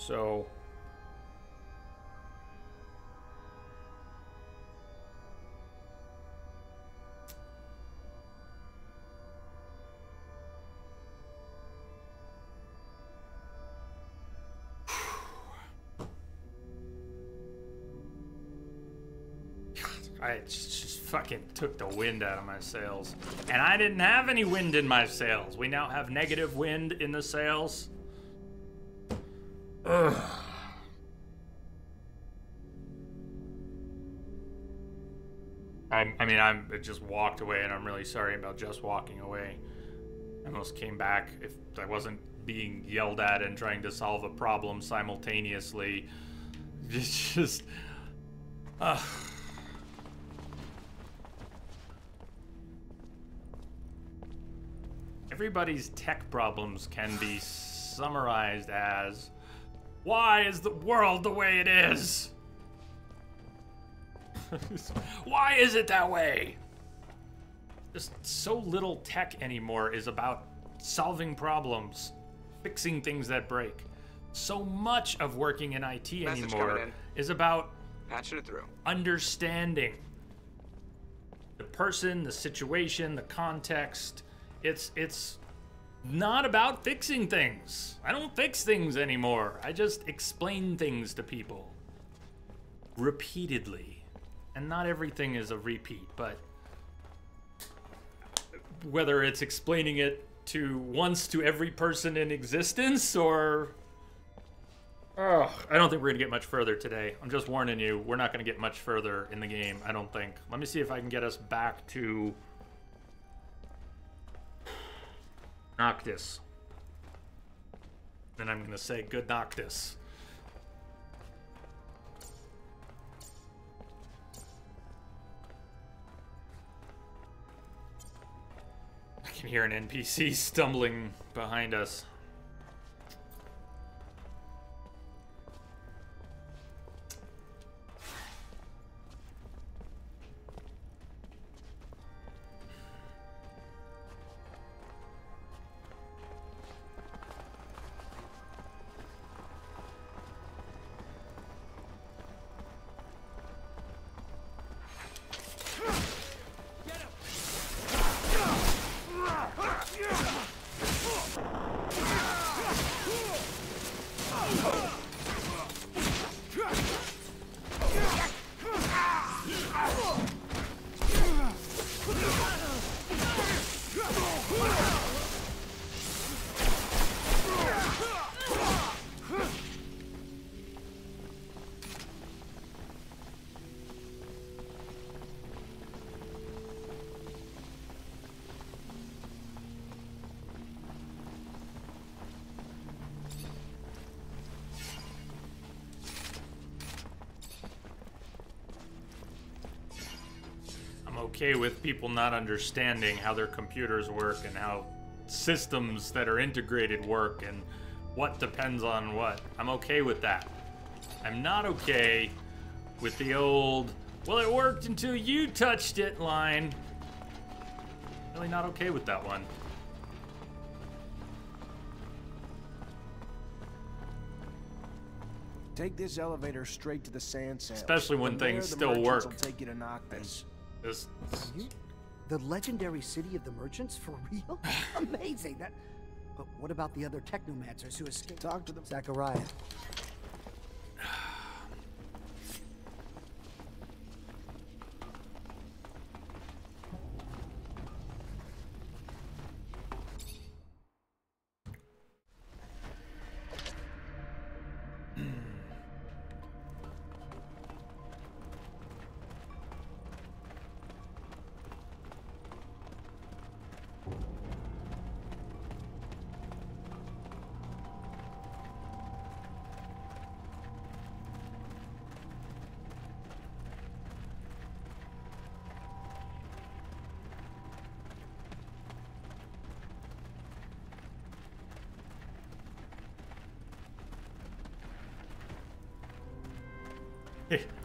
So I just fucking took the wind out of my sails. And I didn't have any wind in my sails. We now have negative wind in the sails. Ugh. I mean, I just walked away, and I'm really sorry about just walking away. I almost came back if I wasn't being yelled at and trying to solve a problem simultaneously. It's just... Everybody's tech problems can be summarized as, why is the world the way it is? Why is it that way? Just so little tech anymore is about solving problems, fixing things that break. So much of working in IT anymore is about patching it through, understanding the person, the situation, the context. It's not about fixing things. I don't fix things anymore. I just explain things to people repeatedly. And not everything is a repeat, but whether it's explaining it to once to every person in existence or... I don't think we're gonna get much further today. I'm just warning you, we're not gonna get much further in the game, I don't think. Let me see if I can get us back to Noctis. Then I'm gonna say good Noctis. I can hear an NPC stumbling behind us. Okay with people not understanding how their computers work and how systems that are integrated work and what depends on what. I'm okay with that. I'm not okay with the old, well, it worked until you touched it line. Really not okay with that one. Take this elevator straight to the sand sails. Especially when things still work. Will take you to Noctis. The legendary city of the merchants, for real? Amazing. But what about the other Technomancers who escaped? Talk to them. Zachariah.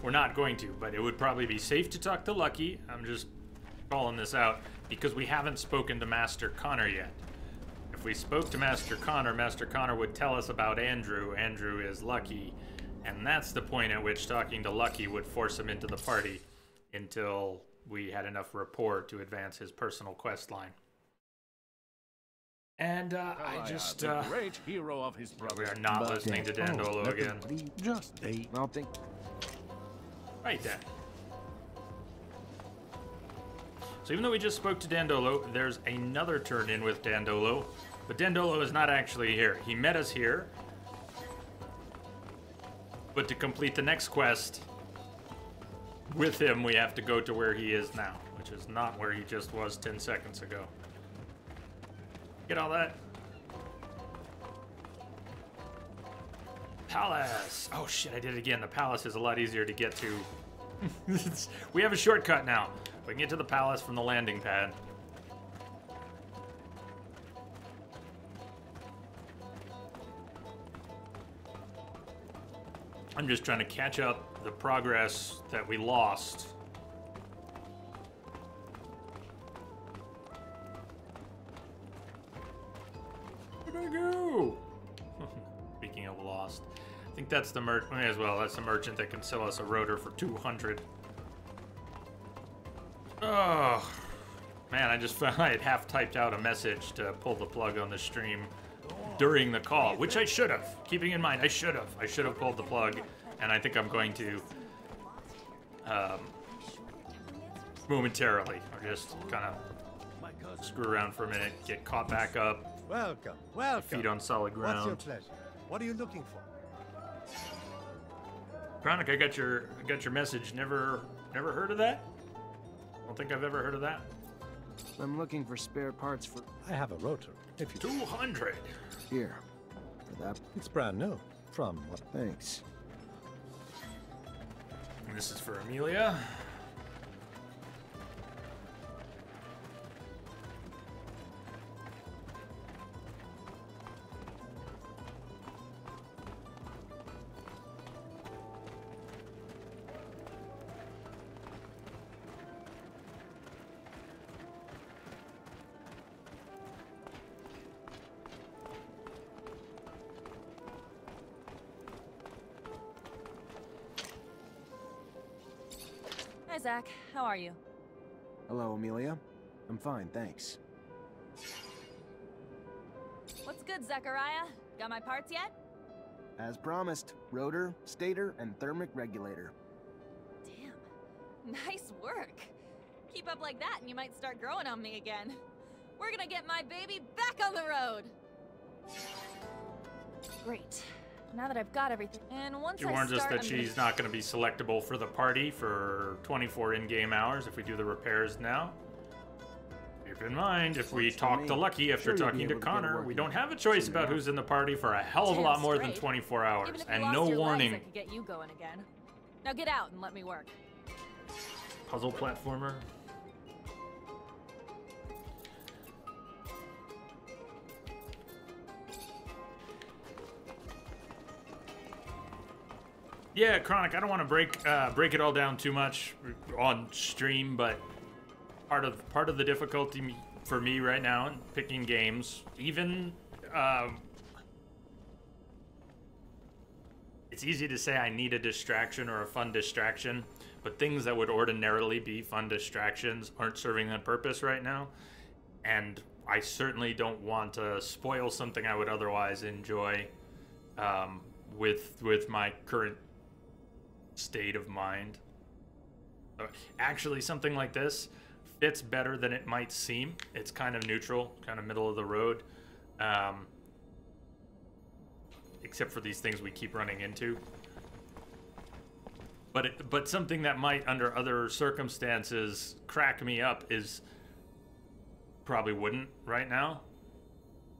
We're not going to, but it would probably be safe to talk to Lucky. I'm just calling this out because we haven't spoken to Master Connor yet. If we spoke to Master Connor would tell us about Andrew. Andrew is Lucky. And that's the point at which talking to Lucky would force him into the party until we had enough rapport to advance his personal quest line. And I just the great hero of his brother. we are not listening to Dandolo again. Just a I'll think. Right then. So even though we just spoke to Dandolo, there's another turn in with Dandolo, but Dandolo is not actually here. He met us here, but to complete the next quest with him, we have to go to where he is now, which is not where he just was 10 seconds ago. Get all that? Palace. Oh shit, I did it again. The palace is a lot easier to get to. We have a shortcut now. We can get to the palace from the landing pad. I'm just trying to catch up the progress that we lost. Where'd I go? Speaking of lost, I think that's the merchant. May as well. That's the merchant that can sell us a rotor for 200. Oh, man, I just found I had half typed out a message to pull the plug on the stream during the call, which I should have. Keeping in mind, I should have pulled the plug, and I think I'm going to momentarily, or just kind of screw around for a minute, get caught back up, Welcome, welcome. feet on solid ground. What's your pleasure? What are you looking for? Chronic, I got your message. Never heard of that? I don't think I've ever heard of that. I'm looking for spare parts for. I have a rotor. If you 200. Here. For that. It's brand new. From what? Thanks. And this is for Amelia. Hi, Zach. How are you? Hello, Amelia. I'm fine, thanks. What's good, Zachariah? Got my parts yet? As promised, rotor, stator, and thermic regulator. Damn. Nice work. Keep up like that and you might start growing on me again. We're gonna get my baby back on the road. Great. Now that I've got everything, and once She I warns us start, that she's not going to be selectable for the party for 24 in-game hours if we do the repairs now. Keep in mind, if we talk to Lucky after talking to Connor, we don't have a choice about who's in the party for a hell of a lot more than 24 hours, Even if you and lost no your warning. legs, I could get you going again. Now get out and let me work. Puzzle platformer. Yeah, Chronic, I don't want to break it all down too much on stream, but part of the difficulty for me right now in picking games, even it's easy to say I need a distraction or a fun distraction, but things that would ordinarily be fun distractions aren't serving that purpose right now, and I certainly don't want to spoil something I would otherwise enjoy with my current state of mind. Actually, something like this fits better than it might seem. It's kind of neutral, kind of middle of the road, except for these things we keep running into. But something that might, under other circumstances, crack me up is probably wouldn't right now,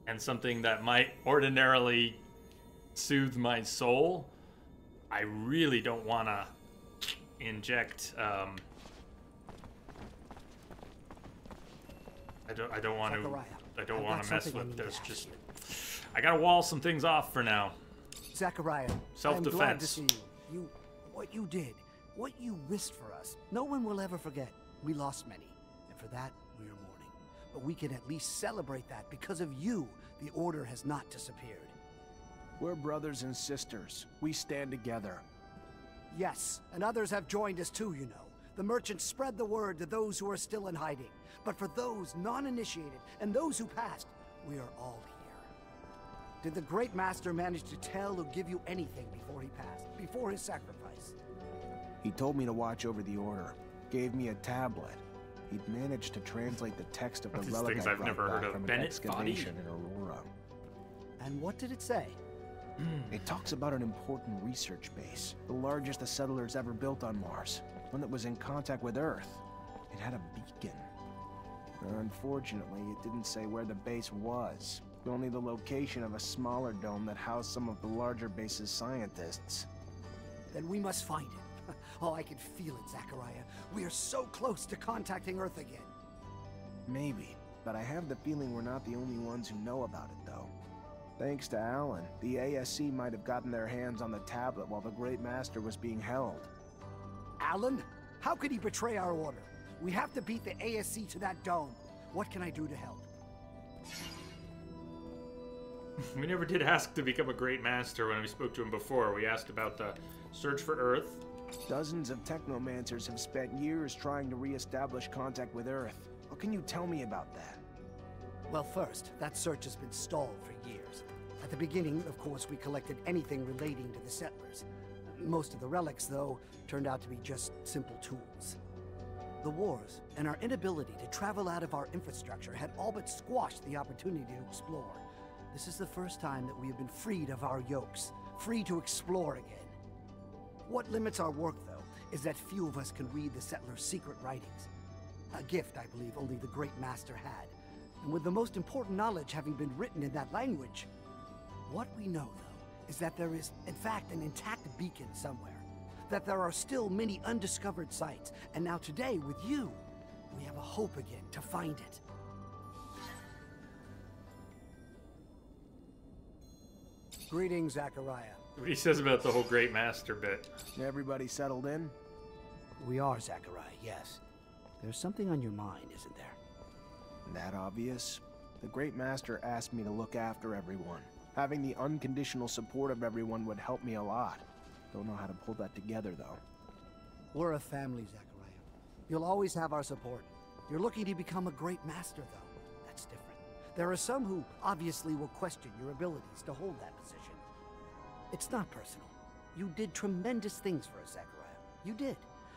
and something that might ordinarily soothe my soul, I really don't want to inject. I don't want to. I don't want to mess with this. Just, I gotta wall some things off for now. Zachariah, Self-defense. I'm glad to see you. What you did, what you risked for us, no one will ever forget. We lost many, and for that we are mourning. but we can at least celebrate that because of you, the Order has not disappeared. We're brothers and sisters. We stand together. Yes, and others have joined us too, you know. The merchants spread the word to those who are still in hiding. But for those non-initiated and those who passed, we are all here. Did the Great Master manage to tell or give you anything before he passed, before his sacrifice? He told me to watch over the Order. Gave me a tablet. He'd managed to translate the text of the These relic things I I've brought never heard back of. from an Bennett excavation in Aurora. And what did it say? It talks about an important research base, the largest the settlers ever built on Mars, one that was in contact with Earth. It had a beacon. Unfortunately, it didn't say where the base was, only the location of a smaller dome that housed some of the larger base's scientists. Then we must find it. Oh, I can feel it, Zachariah. We are so close to contacting Earth again. Maybe, but I have the feeling we're not the only ones who know about it, though. Thanks to Alan, the ASC might have gotten their hands on the tablet while the Great Master was being held. Alan? How could he betray our order? We have to beat the ASC to that dome. What can I do to help? We never did ask to become a Great Master when we spoke to him before. We asked about the search for Earth. Dozens of Technomancers have spent years trying to re-establish contact with Earth. What can you tell me about that? Well, first, that search has been stalled for years. At the beginning, of course, we collected anything relating to the settlers. Most of the relics, though, turned out to be just simple tools. The wars and our inability to travel out of our infrastructure had all but squashed the opportunity to explore. This is the first time that we have been freed of our yokes, free to explore again. What limits our work, though, is that few of us can read the settlers' secret writings. A gift, I believe, only the Great Master had. And with the most important knowledge having been written in that language, what we know, though, is that there is, in fact, an intact beacon somewhere. That there are still many undiscovered sites, and now today, with you, we have a hope again to find it. Greetings, Zachariah. What he says about the whole Great Master bit. Everybody settled in? We are, Zachariah, yes. There's something on your mind, isn't there? That obvious? The Great Master asked me to look after everyone. Having the unconditional support of everyone would help me a lot. Don't know how to pull that together, though. We're a family, Zachariah. You'll always have our support. You're looking to become a Great Master, though. That's different. There are some who obviously will question your abilities to hold that position. It's not personal. You did tremendous things for us, Zachariah. You did.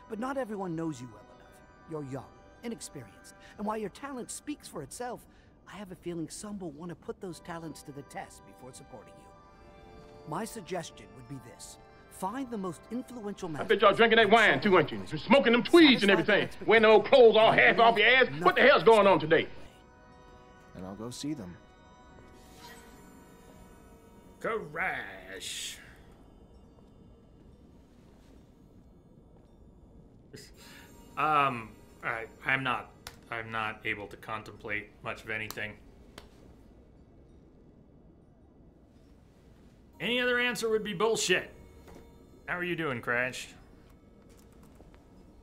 But not everyone knows you well enough. You're young, inexperienced, and while your talent speaks for itself, I have a feeling some will want to put those talents to the test before supporting you. My suggestion would be this. Find the most influential man. I bet y'all drinking that wine too, ain't you? You're smoking them tweeds and everything. Wearing the old clothes all half off your ass. What the hell's going on today? And I'll go see them. Crash. I'm not able to contemplate much of anything. Any other answer would be bullshit. How are you doing, Crash?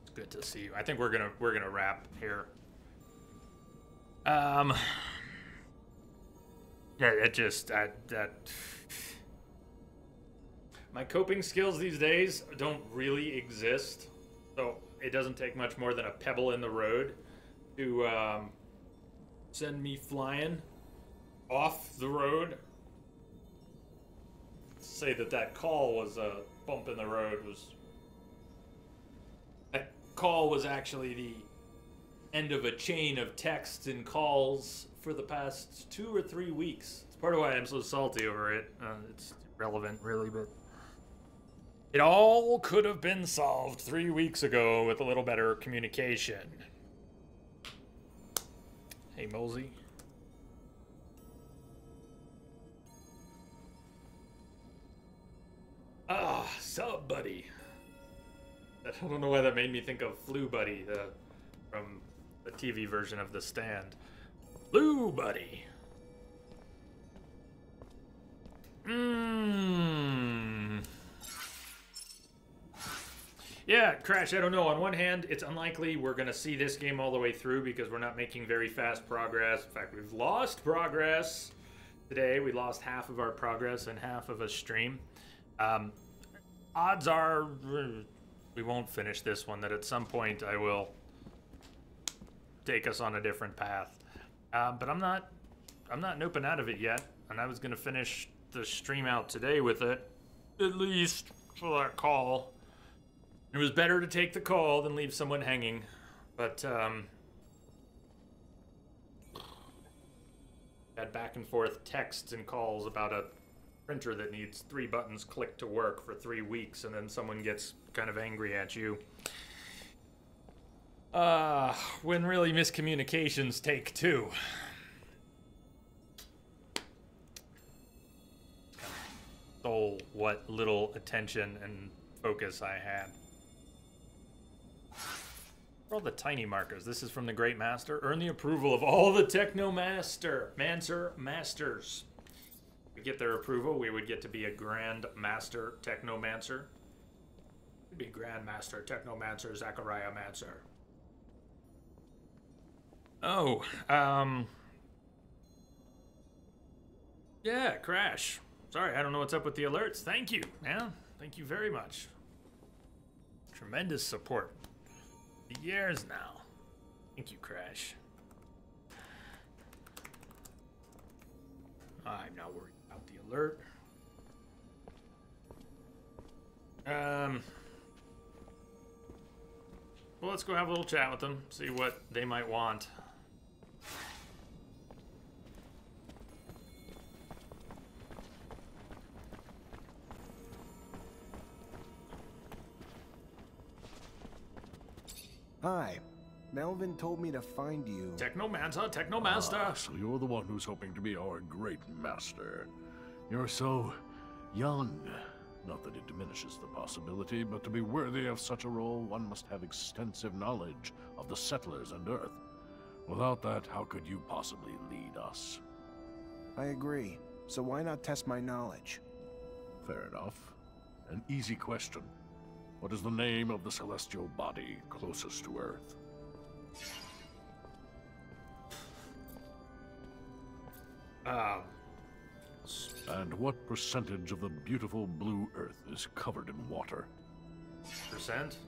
It's good to see you. I think we're gonna wrap here. My coping skills these days don't really exist, so it doesn't take much more than a pebble in the road to send me flying off the road. Say that call was a bump in the road. That call was actually the end of a chain of texts and calls for the past 2 or 3 weeks. It's part of why I'm so salty over it. It's irrelevant, really, but it all could have been solved 3 weeks ago with a little better communication. Hey, Mosey. Ah, sub buddy. I don't know why that made me think of Flu Buddy, from the TV version of The Stand. Flu Buddy. Yeah, Crash, I don't know. On one hand, it's unlikely we're going to see this game all the way through because we're not making very fast progress. In fact, we've lost progress today. We lost half of our progress in half of a stream. Odds are we won't finish this one, that at some point I will take us on a different path. But I'm not noping out of it yet, and I was going to finish the stream out today with it, at least for that call. It was better to take the call than leave someone hanging, but had back and forth texts and calls about a printer that needs 3 buttons clicked to work for 3 weeks, and then someone gets kind of angry at you. When really miscommunications take 2. Stole what little attention and focus I had. For all the tiny markers, this is from the Great Master. Earn the approval of all the Technomancer masters. If we get their approval, we would get to be a Grand Master Technomancer. We'd be Grand Master Technomancer Zachariah Mancer. Oh, yeah, Crash. Sorry, I don't know what's up with the alerts. Thank you, man. Thank you very much. Tremendous support. Years now. Thank you, Crash. I'm not worried about the alert. Well, let's go have a little chat with them, see what they might want. Hi. Melvin told me to find you. Technomancer, Technomaster. Ah, so you're the one who's hoping to be our great master. You're so young. Not that it diminishes the possibility, but to be worthy of such a role, one must have extensive knowledge of the settlers and Earth. Without that, how could you possibly lead us? I agree. So why not test my knowledge? Fair enough. An easy question. What is the name of the celestial body closest to Earth? And what percentage of the beautiful blue Earth is covered in water? Percent?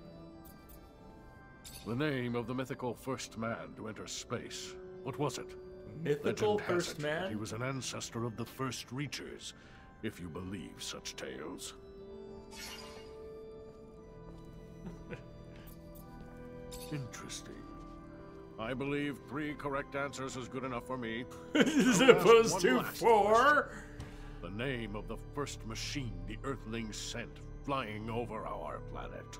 The name of the mythical first man to enter space. What was it? Mythical Legend has first it that man? he was an ancestor of the first Reachers, if you believe such tales. Interesting. I believe 3 correct answers is good enough for me. As I'll ask opposed one to last 4? question. The name of the first machine the Earthlings sent flying over our planet.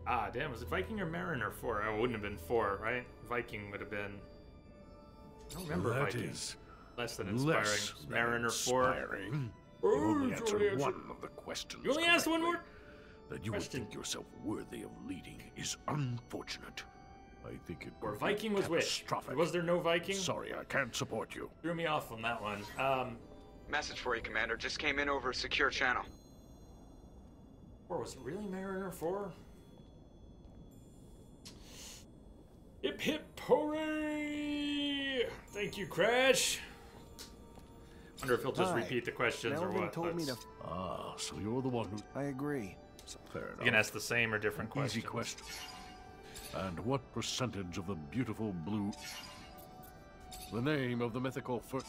Ah, damn, was it Viking or Mariner 4? Oh, it wouldn't have been 4, right? Viking would have been... I don't remember That Viking. is Less than inspiring. less than Mariner 4. inspiring. Oh, You only you answered only answered- one of the questions. You only asked one correctly. more? That you question. would think yourself worthy of leading is unfortunate. I think it Or would Viking be was which? catastrophic. Was there no Viking? Sorry, I can't support you. Threw me off on that one. Message for you, Commander. Just came in over a secure channel. Or was it really Mariner 4? Hip hip hooray! Thank you, Crash. Wonder if he'll just Hi. repeat the questions or Melvin what. told me to... Ah, so you're the one who... I agree. Fair enough. You can ask the same or different Easy questions. question. And what percentage of the beautiful blue... The name of the mythical first...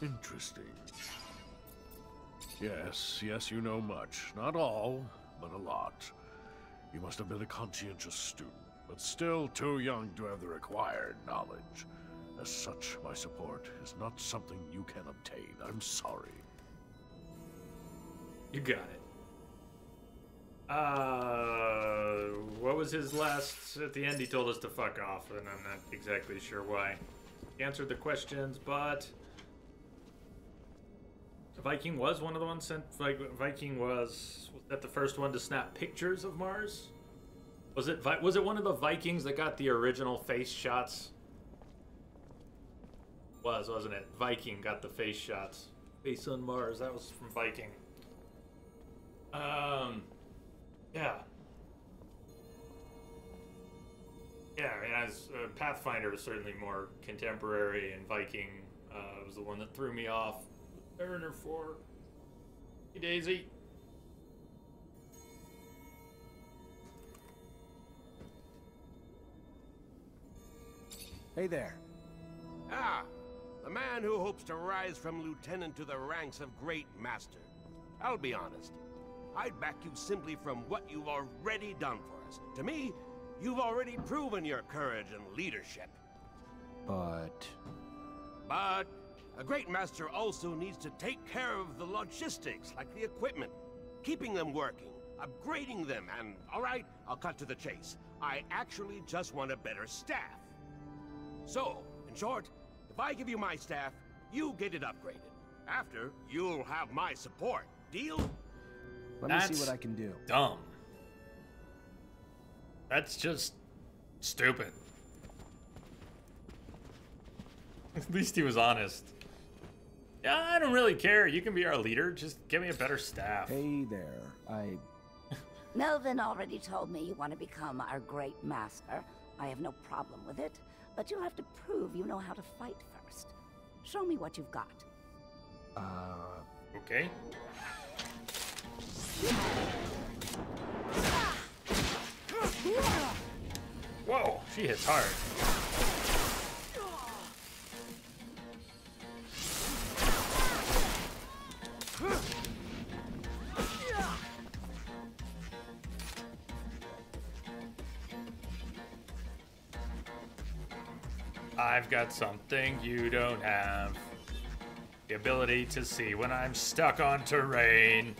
Interesting. Yes, you know much. Not all, but a lot. You must have been a conscientious student, but still too young to have the required knowledge. As such, my support is not something you can obtain. I'm sorry. You got it. What was his last... At the end, he told us to fuck off, and I'm not exactly sure why. He answered the questions, but... Viking was one of the ones sent... Viking was that the first one to snap pictures of Mars? Was it one of the Vikings that got the original face shots? Wasn't it? Viking got the face shots. Base on Mars. That was from Viking. Yeah. Yeah, I mean, as Pathfinder was certainly more contemporary, and Viking was the one that threw me off. Mariner 4. Hey, Daisy. Hey there. Ah, the man who hopes to rise from lieutenant to the ranks of great master. I'll be honest. I'd back you simply from what you've already done for us. To me, you've already proven your courage and leadership. But a great master also needs to take care of the logistics, like the equipment, keeping them working, upgrading them, and, all right, I'll cut to the chase. I actually just want a better staff. So, in short, if I give you my staff, you get it upgraded. After, you'll have my support. Deal? let me see what I can do. Dumb. That's just stupid. At least he was honest. Yeah, I don't really care. You can be our leader. Just give me a better staff. Hey there. Melvin already told me you want to become our great master. I have no problem with it, but you'll have to prove you know how to fight first. Show me what you've got. Okay. Whoa, she hits hard. I've got something you don't have. The ability to see when I'm stuck on terrain.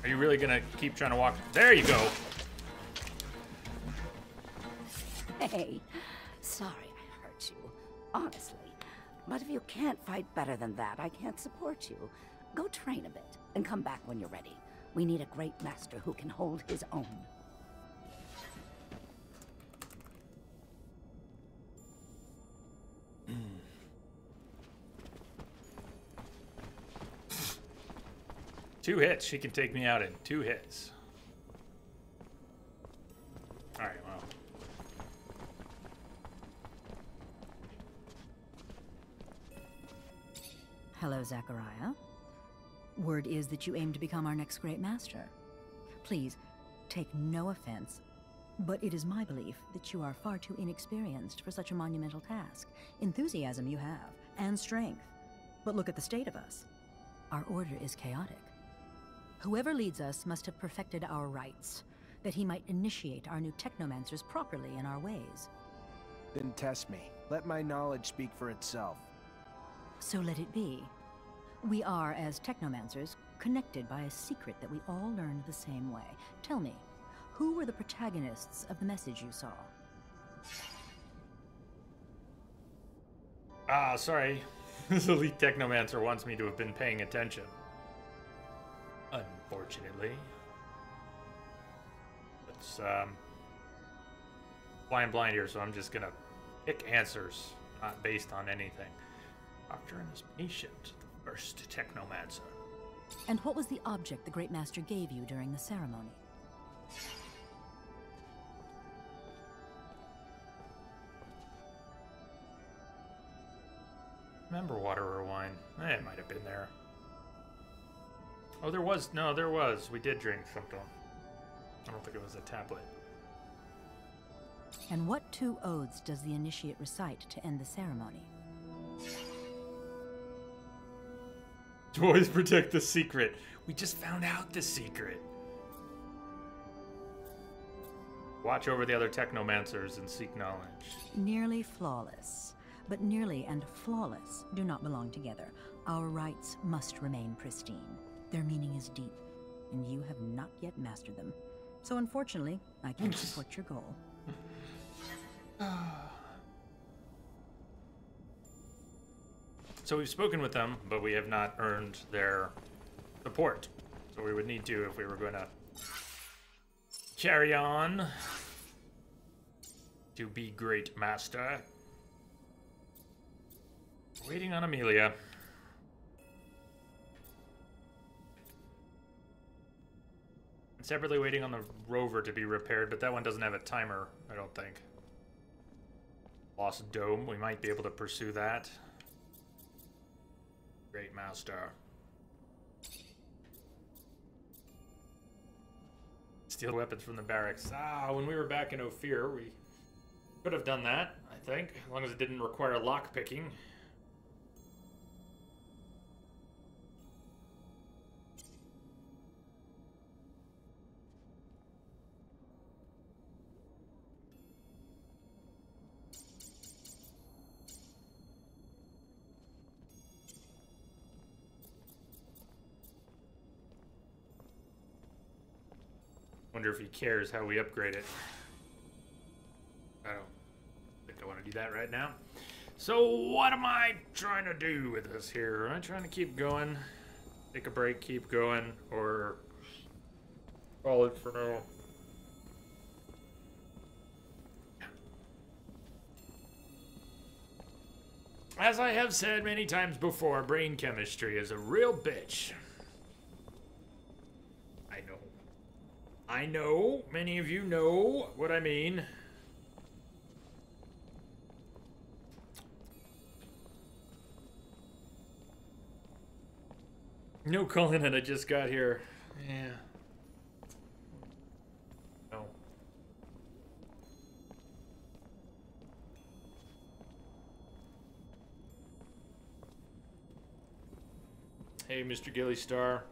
Are you really gonna keep trying to walk? There you go. Hey, sorry I hurt you, honestly. But if you can't fight better than that, I can't support you. Go train a bit and come back when you're ready. We need a great master who can hold his own. Two hits. She can take me out in 2 hits. Alright, well. Hello, Zachariah. Word is that you aim to become our next great master. Please, take no offense, but it is my belief that you are far too inexperienced for such a monumental task. Enthusiasm you have, and strength. But look at the state of us. Our order is chaotic. Whoever leads us must have perfected our rites, that he might initiate our new Technomancers properly in our ways. Then test me. Let my knowledge speak for itself. So let it be. We are, as Technomancers, connected by a secret that we all learned the same way. Tell me, who were the protagonists of the message you saw? Sorry. This elite Technomancer wants me to have been paying attention. Unfortunately. It's, flying blind here, so I'm just gonna pick answers, not based on anything. Doctor and his patient, the first Technomancer. And what was the object the Great Master gave you during the ceremony? Remember water or wine? It might have been there. Oh, there was. No, there was. We did drink something. I don't think it was a tablet. And what 2 oaths does the initiate recite to end the ceremony? To always protect the secret. We just found out the secret. Watch over the other Technomancers and seek knowledge. Nearly flawless. But nearly and flawless do not belong together. Our rites must remain pristine. Their meaning is deep, and you have not yet mastered them. So unfortunately, I can't support your goal. So we've spoken with them, but we have not earned their support. So we would need to if we were going to carry on. to be great master. Waiting on Amelia. And separately waiting on the rover to be repaired, but that one doesn't have a timer, I don't think. Lost Dome, we might be able to pursue that. Great master. Steal weapons from the barracks. Ah, when we were back in Ophir, we could have done that, I think, as long as it didn't require lockpicking. Wonder if he cares how we upgrade it. I don't think I want to do that right now. So what am I trying to do with this here? Am I trying to keep going? Take a break, keep going, or call it for now? As I have said many times before, brain chemistry is a real bitch. I know, many of you know what I mean. No calling it, I just got here. Yeah. No. Hey, Mr. Gilly Star.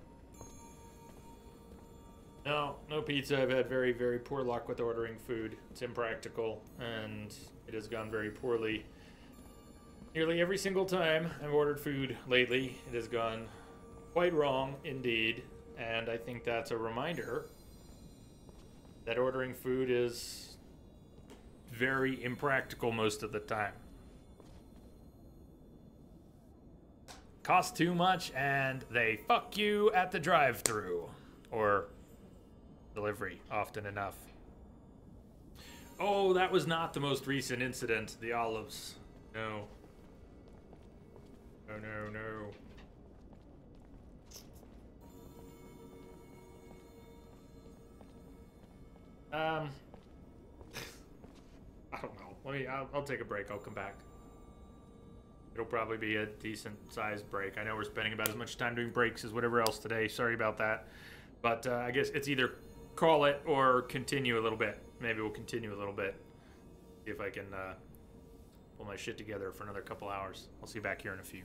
No, no pizza. I've had very, very poor luck with ordering food. It's impractical, and it has gone very poorly. Nearly every single time I've ordered food lately, it has gone quite wrong indeed, and I think that's a reminder that ordering food is very impractical most of the time. Costs too much, and they fuck you at the drive-thru, or delivery often enough. Oh, that was not the most recent incident, the olives. No. No, no, no. I don't know. I'll take a break. I'll come back. It'll probably be a decent sized break. I know we're spending about as much time doing breaks as whatever else today. Sorry about that. But I guess it's either call it or continue a little bit. Maybe we'll continue a little bit. See if I can pull my shit together for another couple hours. I'll see you back here in a few.